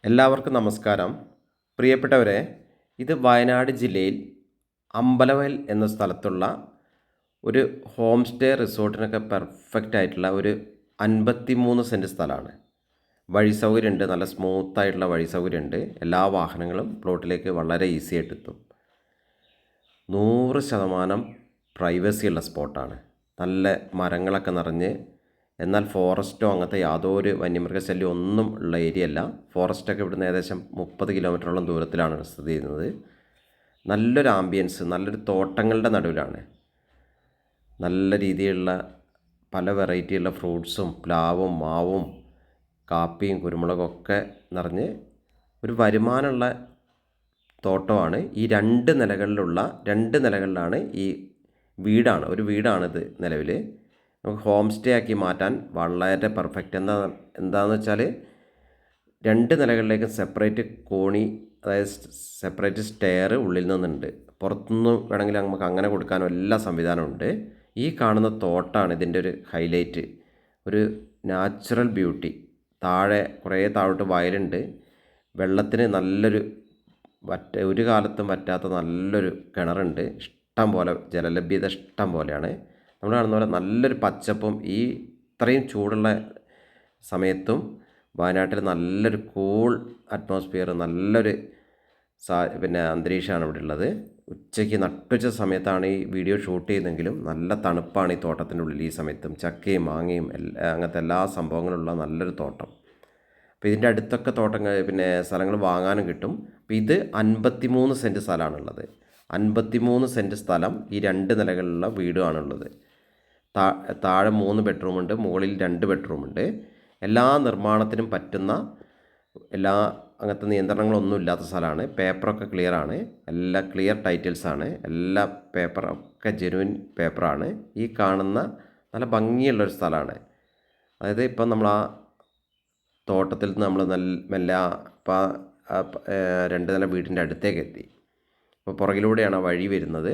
എല്ലാവർക്കും നമസ്കാരം. പ്രിയപ്പെട്ടവരെ, ഇത് വയനാട് ജില്ലയിൽ അമ്പലവയൽ എന്ന സ്ഥലത്തുള്ള ഒരു ഹോം സ്റ്റേ റിസോർട്ടിനൊക്കെ പെർഫെക്റ്റ് ആയിട്ടുള്ള ഒരു 53 സെൻറ്റ് സ്ഥലമാണ്. വഴി സൗകര്യമുണ്ട്, നല്ല സ്മൂത്തായിട്ടുള്ള വഴി സൗകര്യമുണ്ട്. എല്ലാ വാഹനങ്ങളും പ്ലോട്ടിലേക്ക് വളരെ ഈസി ആയിട്ട് എത്തും. 100% പ്രൈവസിയുള്ള സ്പോട്ടാണ്. നല്ല മരങ്ങളൊക്കെ നിറഞ്ഞ്, എന്നാൽ ഫോറസ്റ്റോ അങ്ങനത്തെ യാതൊരു വന്യമൃഗശല്യം ഒന്നും ഉള്ള ഏരിയ അല്ല. ഫോറസ്റ്റൊക്കെ ഇവിടുന്ന് ഏകദേശം 30 കിലോമീറ്ററോളം ദൂരത്തിലാണ് സ്ഥിതി ചെയ്യുന്നത്. നല്ലൊരു ആംബിയൻസ്, നല്ലൊരു തോട്ടങ്ങളുടെ നടുവിലാണ്. നല്ല രീതിയിലുള്ള പല വെറൈറ്റിയുള്ള ഫ്രൂട്ട്സും പ്ലാവും മാവും കാപ്പിയും കുരുമുളകും ഒക്കെ നിറഞ്ഞ് ഒരു വരുമാനമുള്ള തോട്ടമാണ്. ഈ രണ്ട് നിലകളിലാണ് ഈ ഒരു വീടാണിത് നിലവിൽ. നമുക്ക് ഹോം സ്റ്റേ ആക്കി മാറ്റാൻ വളരെ പെർഫെക്റ്റ്. എന്താണെന്ന് വെച്ചാൽ 2 നിലകളിലേക്കും സെപ്പറേറ്റ് കോണി, അതായത് സെപ്പറേറ്റ് സ്റ്റെയർ ഉള്ളിൽ നിന്നുണ്ട്. പുറത്തുനിന്ന് വേണമെങ്കിൽ നമുക്ക് അങ്ങനെ കൊടുക്കാനും എല്ലാ സംവിധാനമുണ്ട്. ഈ കാണുന്ന തോട്ടാണ് ഇതിൻ്റെ ഒരു ഹൈലൈറ്റ്. ഒരു നാച്ചുറൽ ബ്യൂട്ടി. താഴെ കുറേ താഴോട്ട് വയലുണ്ട്. വെള്ളത്തിന് നല്ലൊരു ഒരു കാലത്തും വറ്റാത്ത നല്ലൊരു കിണറുണ്ട്. ഇഷ്ടം പോലെ ജലലഭ്യത ഇഷ്ടം പോലെയാണ്. നമ്മൾ കാണുന്ന പോലെ നല്ലൊരു പച്ചപ്പും ഇത്രയും ചൂടുള്ള സമയത്തും വയനാട്ടിൽ നല്ലൊരു കൂൾ അറ്റ്മോസ്ഫിയർ, നല്ലൊരു അന്തരീക്ഷമാണ് ഇവിടെ ഉള്ളത്. ഉച്ചയ്ക്ക് നട്ടുച്ച സമയത്താണ് ഈ വീഡിയോ ഷൂട്ട് ചെയ്യുന്നതെങ്കിലും നല്ല തണുപ്പാണ് ഈ തോട്ടത്തിൻ്റെ ഉള്ളിൽ. ഈ സമയത്തും ചക്കയും മാങ്ങയും അങ്ങനത്തെ എല്ലാ സംഭവങ്ങളുള്ള നല്ലൊരു തോട്ടം. അപ്പോൾ ഇതിൻ്റെ അടുത്തൊക്കെ സ്ഥലങ്ങൾ വാങ്ങാനും കിട്ടും. അപ്പോൾ ഇത് 53 സെൻറ്റ് സ്ഥലമാണുള്ളത്. 53 സെൻറ്റ് സ്ഥലം, ഈ 2 നിലകളിലുള്ള വീടുമാണുള്ളത്. താഴെ 3 ബെഡ്റൂമുണ്ട്, മുകളിൽ 2 ബെഡ്റൂമുണ്ട്. എല്ലാ നിർമ്മാണത്തിനും പറ്റുന്ന അങ്ങനത്തെ നിയന്ത്രണങ്ങളൊന്നും ഇല്ലാത്ത സ്ഥലമാണ്. പേപ്പറൊക്കെ ക്ലിയറാണ്, എല്ലാ ക്ലിയർ ടൈറ്റിൽസാണ്. എല്ലാ പേപ്പറൊക്കെ ജെനുവിൻ പേപ്പറാണ്. ഈ കാണുന്ന നല്ല ഭംഗിയുള്ളൊരു സ്ഥലമാണ്. അതായത് ഇപ്പം നമ്മൾ ആ തോട്ടത്തിൽ നിന്ന് നമ്മൾ മെല്ലെ 2 നില വീടിൻ്റെ അടുത്തേക്ക് എത്തി. അപ്പോൾ പുറകിലൂടെയാണ് ആ വഴി വരുന്നത്.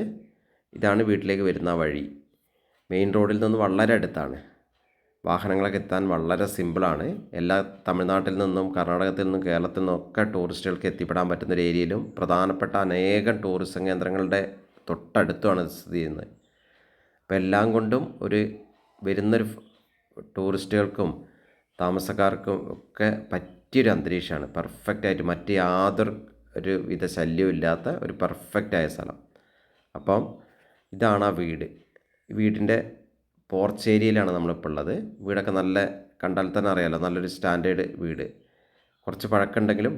ഇതാണ് വീട്ടിലേക്ക് വരുന്ന വഴി. മെയിൻ റോഡിൽ നിന്ന് വളരെ അടുത്താണ്. വാഹനങ്ങളൊക്കെ എത്താൻ വളരെ സിമ്പിളാണ്. എല്ലാ തമിഴ്നാട്ടിൽ നിന്നും കർണാടകത്തിൽ നിന്നും കേരളത്തിൽ നിന്നും ഒക്കെ ടൂറിസ്റ്റുകൾക്ക് എത്തിപ്പെടാൻ പറ്റുന്നൊരു ഏരിയയിലും പ്രധാനപ്പെട്ട അനേകം ടൂറിസം കേന്ദ്രങ്ങളുടെ തൊട്ടടുത്തുമാണ് സ്ഥിതി ചെയ്യുന്നത്. അപ്പോൾ എല്ലാം കൊണ്ടും വരുന്നൊരു ടൂറിസ്റ്റുകൾക്കും താമസക്കാർക്കും ഒക്കെ പറ്റിയൊരു അന്തരീക്ഷമാണ്. പെർഫെക്റ്റായിട്ട് മറ്റ് യാതൊരു വിധ ശല്യവും ഇല്ലാത്ത ഒരു പെർഫെക്റ്റായ സ്ഥലം. അപ്പം ഇതാണ് ആ വീട്. വീടിൻ്റെ പോർച്ച് ഏരിയയിലാണ് നമ്മളിപ്പോൾ ഉള്ളത്. വീടൊക്കെ കണ്ടാൽ തന്നെ അറിയാമല്ലോ, നല്ലൊരു സ്റ്റാൻഡേർഡ് വീട്. കുറച്ച് പഴക്കമുണ്ടെങ്കിലും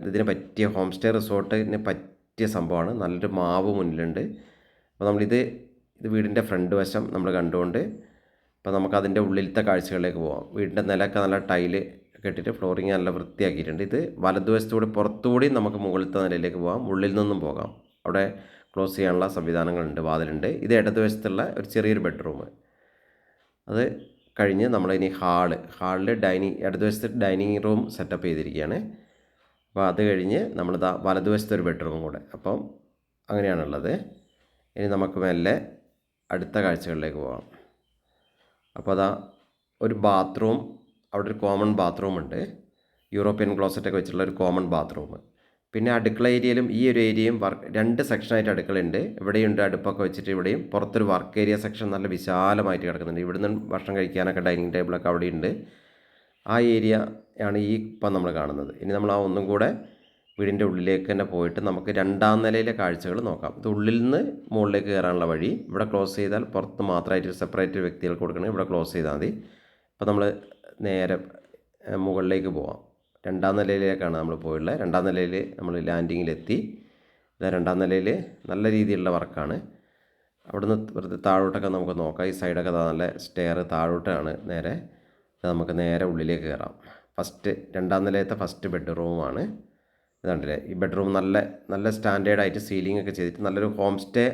ഇതിന് പറ്റിയ ഹോം സ്റ്റേ റിസോർട്ടിന് പറ്റിയ സംഭവമാണ്. നല്ലൊരു മാവ് മുന്നിലുണ്ട്. അപ്പോൾ ഇത് വീടിൻ്റെ ഫ്രണ്ട് വശം നമ്മൾ കണ്ടുകൊണ്ട് ഇപ്പോൾ നമുക്കതിൻ്റെ ഉള്ളിലത്തെ കാഴ്ചകളിലേക്ക് പോകാം. വീടിൻ്റെ നിലമൊക്കെ നല്ല ടൈല് കെട്ടിയിട്ട് ഫ്ലോറിങ് നല്ല വൃത്തിയാക്കിയിട്ടുണ്ട്. ഇത് വലതുവശത്തൂടെ പുറത്തുകൂടി നമുക്ക് മുകളിലത്തെ നിലയിലേക്ക് പോകാം, ഉള്ളിൽ നിന്നും പോകാം. അവിടെ ക്ലോസ് ചെയ്യാനുള്ള സംവിധാനങ്ങളുണ്ട്, വാതിലുണ്ട്. ഇത് ഇടതുവശത്തുള്ള ഒരു ചെറിയൊരു ബെഡ്റൂം. അത് കഴിഞ്ഞ് നമ്മളിനി ഹാളിൽ ഇടതുവശത്ത് ഡൈനിങ് റൂം സെറ്റപ്പ് ചെയ്തിരിക്കുകയാണ്. അപ്പോൾ അത് കഴിഞ്ഞ് വലതുവശത്തെ ഒരു ബെഡ്റൂമും കൂടെ. അപ്പം അങ്ങനെയാണുള്ളത്. ഇനി നമുക്ക് മെല്ലെ അടുത്ത കാഴ്ചകളിലേക്ക് പോകാം. അപ്പോൾ ഒരു ബാത്റൂം, അവിടെ ഒരു കോമൺ ബാത്റൂമുണ്ട്. യൂറോപ്യൻ ക്ലോസറ്റൊക്കെ വെച്ചിട്ടുള്ള ഒരു കോമൺ ബാത്റൂം. പിന്നെ അടുക്കള ഏരിയയിലും ഈ ഒരു ഏരിയയും 2 സെക്ഷനായിട്ട് അടുക്കളയുണ്ട്. ഇവിടെയുണ്ട് അടുപ്പൊക്കെ വെച്ചിട്ട്. ഇവിടെയും പുറത്തൊരു വർക്ക് ഏരിയ സെക്ഷൻ നല്ല വിശാലമായിട്ട് കിടക്കുന്നുണ്ട്. ഇവിടുന്ന് ഭക്ഷണം കഴിക്കാനൊക്കെ ഡൈനിങ് ടേബിളൊക്കെ അവിടെയുണ്ട്. ആ ഏരിയ ആണ് ഇപ്പം നമ്മൾ കാണുന്നത്. ഇനി നമ്മൾ ഒന്നും കൂടെ വീടിൻ്റെ ഉള്ളിലേക്ക് തന്നെ പോയിട്ട് നമുക്ക് 2ാം നിലയിലെ കാഴ്ചകൾ നോക്കാം. ഇത് ഉള്ളിൽ നിന്ന് മുകളിലേക്ക് കയറാനുള്ള വഴി. ഇവിടെ ക്ലോസ് ചെയ്താൽ പുറത്ത് മാത്രമായിട്ട് സെപ്പറേറ്റ് വ്യക്തികൾക്ക് കൊടുക്കണം. ഇവിടെ ക്ലോസ് ചെയ്താൽ മതി. അപ്പോൾ നമ്മൾ നേരെ മുകളിലേക്ക് പോവാം. 2ാം നിലയിലേക്കാണ് നമ്മൾ പോയിട്ടുള്ളത്. 2ാം നിലയിൽ നമ്മൾ ലാൻഡിങ്ങിലെത്തി. 2ാം നിലയിൽ നല്ല രീതിയിലുള്ള വർക്കാണ്. അവിടുന്ന് വെറുതെ താഴോട്ടൊക്കെ നമുക്ക് നോക്കാം. ഈ സൈഡൊക്കെ നല്ല സ്റ്റെയർ താഴോട്ടാണ്. നമുക്ക് നേരെ ഉള്ളിലേക്ക് കയറാം. 2ാം നിലയത്തെ ഫസ്റ്റ് ബെഡ്റൂമാണ്. ഇതാണ്ടല്ലേ, ഈ ബെഡ്റൂം നല്ല സ്റ്റാൻഡേർഡായിട്ട് സീലിംഗ് ഒക്കെ ചെയ്തിട്ട് നല്ലൊരു ഹോം സ്റ്റേ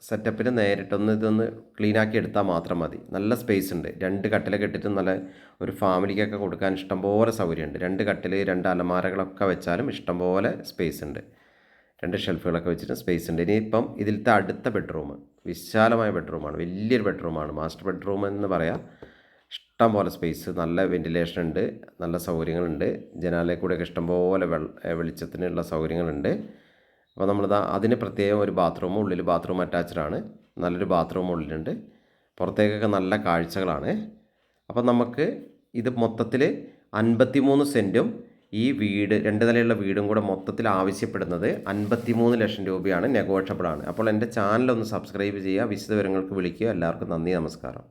സെറ്റപ്പിന് ഇതൊന്ന് ക്ലീനാക്കി എടുത്താൽ മാത്രം മതി. നല്ല സ്പേസ് ഉണ്ട്. 2 കട്ടിലൊക്കെ ഇട്ടിട്ട് നല്ല ഒരു ഫാമിലിക്കൊക്കെ കൊടുക്കാൻ ഇഷ്ടംപോലെ സൗകര്യമുണ്ട്. 2 കട്ടിൽ, 2 അലമാരകളൊക്കെ വെച്ചാലും ഇഷ്ടംപോലെ സ്പേസ് ഉണ്ട്. 2 ഷെൽഫുകളൊക്കെ വെച്ചിട്ട് സ്പേസ് ഉണ്ട്. ഇനിയിപ്പം ഇതിലത്തെ അടുത്ത ബെഡ്റൂം വിശാലമായ ബെഡ്റൂമാണ്. വലിയൊരു ബെഡ്റൂമാണ്. മാസ്റ്റർ ബെഡ്റൂം എന്ന് പറയാം. ഇഷ്ടം പോലെ സ്പേസ്, നല്ല വെൻറ്റിലേഷൻ ഉണ്ട്, നല്ല സൗകര്യങ്ങളുണ്ട്. ജനാലയിൽ കൂടെയൊക്കെ ഇഷ്ടംപോലെ വെളിച്ചത്തിനുള്ള സൗകര്യങ്ങളുണ്ട്. അപ്പോൾ നമ്മളിതാ അതിന് പ്രത്യേകം ഒരു ബാത്റൂം, ഉള്ളിൽ ബാത്റൂം അറ്റാച്ച്ഡ് ആണ്. നല്ലൊരു ബാത്റൂം ഉള്ളിലുണ്ട്. പുറത്തേക്കൊക്കെ നല്ല കാഴ്ചകളാണ്. അപ്പോൾ നമുക്ക് ഇത് മൊത്തത്തിൽ 53 സെൻറ്റും ഈ വീട് 2 നിലയുള്ള വീടും കൂടെ മൊത്തത്തിൽ ആവശ്യപ്പെടുന്നത് 53 ലക്ഷം രൂപയാണ്. നെഗോഷ്യബിൾ ആണ്. അപ്പോൾ എൻ്റെ ചാനലൊന്ന് സബ്സ്ക്രൈബ് ചെയ്യുക, വിശദവിവരങ്ങൾക്ക് വിളിക്കുക. എല്ലാവർക്കും നന്ദി, നമസ്കാരം.